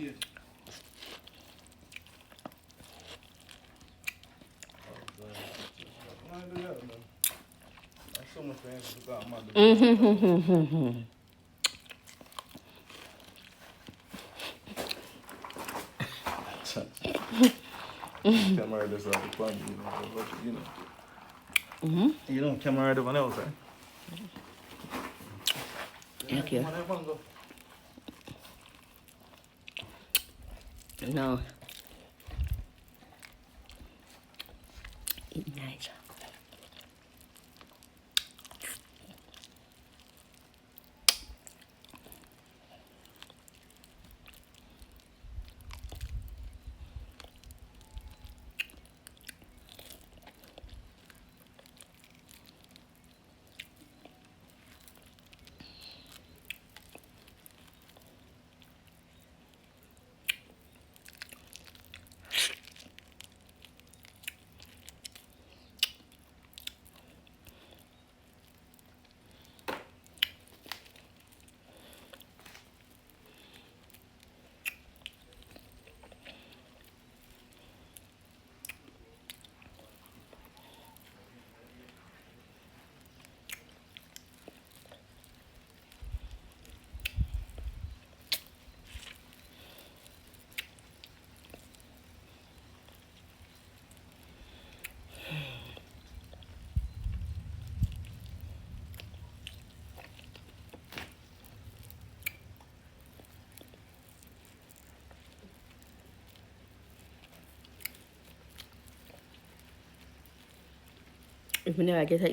Yeah. I do that, man. I'm so much fancy without my Mm-hmm. Come right this out the plumber, you know. You don't come right everyone else, eh? Thank you. No. Eat nice. If you know, I guess I